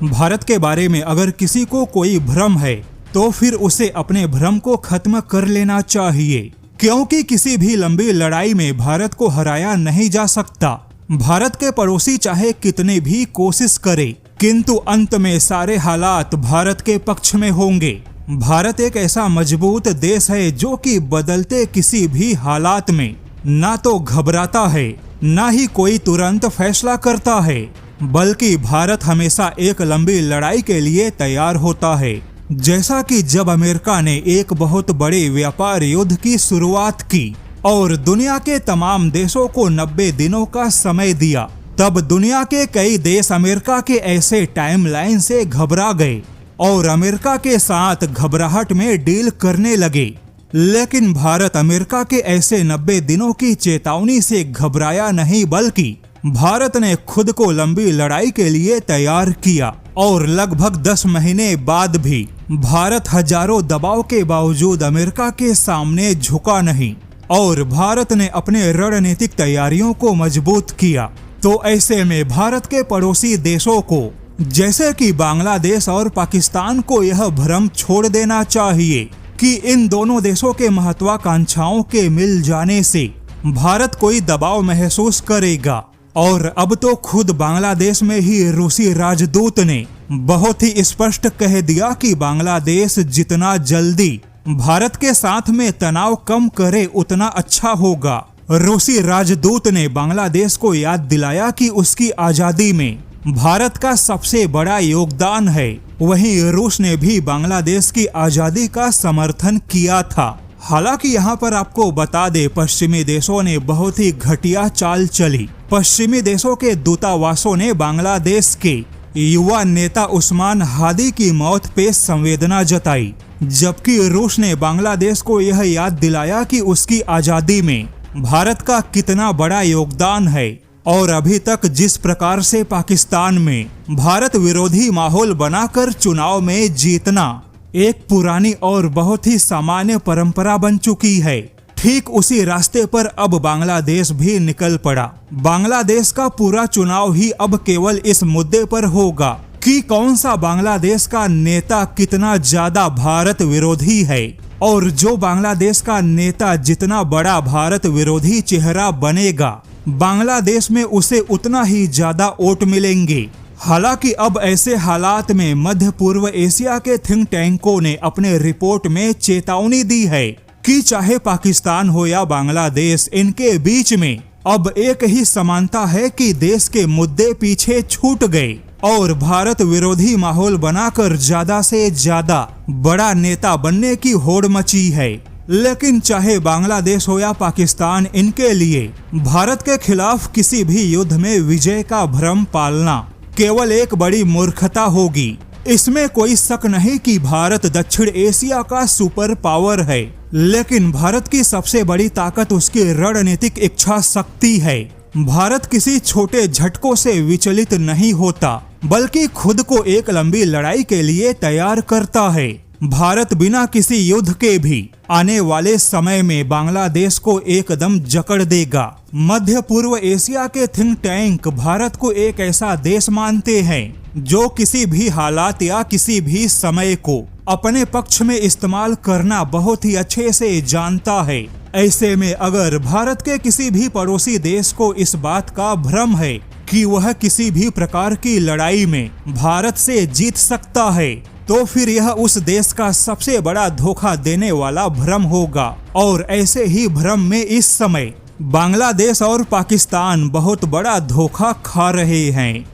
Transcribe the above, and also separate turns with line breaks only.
भारत के बारे में अगर किसी को कोई भ्रम है तो फिर उसे अपने भ्रम को खत्म कर लेना चाहिए, क्योंकि किसी भी लंबी लड़ाई में भारत को हराया नहीं जा सकता। भारत के पड़ोसी चाहे कितने भी कोशिश करे, किंतु अंत में सारे हालात भारत के पक्ष में होंगे। भारत एक ऐसा मजबूत देश है जो कि बदलते किसी भी हालात में ना तो घबराता है, ना ही कोई तुरंत फैसला करता है, बल्कि भारत हमेशा एक लंबी लड़ाई के लिए तैयार होता है। जैसा कि जब अमेरिका ने एक बहुत बड़े व्यापार युद्ध की शुरुआत की और दुनिया के तमाम देशों को 90 दिनों का समय दिया, तब दुनिया के कई देश अमेरिका के ऐसे टाइमलाइन से घबरा गए और अमेरिका के साथ घबराहट में डील करने लगे। लेकिन भारत अमेरिका के ऐसे 90 दिनों की चेतावनी से घबराया नहीं, बल्कि भारत ने खुद को लंबी लड़ाई के लिए तैयार किया और लगभग 10 महीने बाद भी भारत हजारों दबाव के बावजूद अमेरिका के सामने झुका नहीं और भारत ने अपने रणनीतिक तैयारियों को मजबूत किया। तो ऐसे में भारत के पड़ोसी देशों को जैसे कि बांग्लादेश और पाकिस्तान को यह भ्रम छोड़ देना चाहिए कि इन दोनों देशों के महत्वाकांक्षाओं के मिल जाने से भारत कोई दबाव महसूस करेगा। और अब तो खुद बांग्लादेश में ही रूसी राजदूत ने बहुत ही स्पष्ट कह दिया कि बांग्लादेश जितना जल्दी भारत के साथ में तनाव कम करे उतना अच्छा होगा। रूसी राजदूत ने बांग्लादेश को याद दिलाया कि उसकी आजादी में भारत का सबसे बड़ा योगदान है। वहीं रूस ने भी बांग्लादेश की आजादी का समर्थन किया था। हालांकि यहाँ पर आपको बता दे, पश्चिमी देशों ने बहुत ही घटिया चाल चली। पश्चिमी देशों के दूतावासों ने बांग्लादेश के युवा नेता उस्मान हादी की मौत पे संवेदना जताई, जबकि रूस ने बांग्लादेश को यह याद दिलाया कि उसकी आजादी में भारत का कितना बड़ा योगदान है। और अभी तक जिस प्रकार से पाकिस्तान में भारत विरोधी माहौल बनाकर चुनाव में जीतना एक पुरानी और बहुत ही सामान्य परंपरा बन चुकी है, ठीक उसी रास्ते पर अब बांग्लादेश भी निकल पड़ा। बांग्लादेश का पूरा चुनाव ही अब केवल इस मुद्दे पर होगा कि कौन सा बांग्लादेश का नेता कितना ज्यादा भारत विरोधी है, और जो बांग्लादेश का नेता जितना बड़ा भारत विरोधी चेहरा बनेगा, बांग्लादेश में उसे उतना ही ज्यादा वोट मिलेंगे। हालांकि अब ऐसे हालात में मध्य पूर्व एशिया के थिंक टैंकों ने अपने रिपोर्ट में चेतावनी दी है कि चाहे पाकिस्तान हो या बांग्लादेश, इनके बीच में अब एक ही समानता है कि देश के मुद्दे पीछे छूट गए और भारत विरोधी माहौल बनाकर ज्यादा से ज्यादा बड़ा नेता बनने की होड़ मची है। लेकिन चाहे बांग्लादेश हो या पाकिस्तान, इनके लिए भारत के खिलाफ किसी भी युद्ध में विजय का भ्रम पालना केवल एक बड़ी मूर्खता होगी। इसमें कोई शक नहीं कि भारत दक्षिण एशिया का सुपर पावर है, लेकिन भारत की सबसे बड़ी ताकत उसकी रणनीतिक इच्छा शक्ति है। भारत किसी छोटे झटकों से विचलित नहीं होता, बल्कि खुद को एक लंबी लड़ाई के लिए तैयार करता है। भारत बिना किसी युद्ध के भी आने वाले समय में बांग्लादेश को एकदम जकड़ देगा। मध्य पूर्व एशिया के थिंक टैंक भारत को एक ऐसा देश मानते हैं जो किसी भी हालात या किसी भी समय को अपने पक्ष में इस्तेमाल करना बहुत ही अच्छे से जानता है। ऐसे में अगर भारत के किसी भी पड़ोसी देश को इस बात का भ्रम है कि वह किसी भी प्रकार की लड़ाई में भारत से जीत सकता है, तो फिर यह उस देश का सबसे बड़ा धोखा देने वाला भ्रम होगा। और ऐसे ही भ्रम में इस समय बांग्लादेश और पाकिस्तान बहुत बड़ा धोखा खा रहे हैं।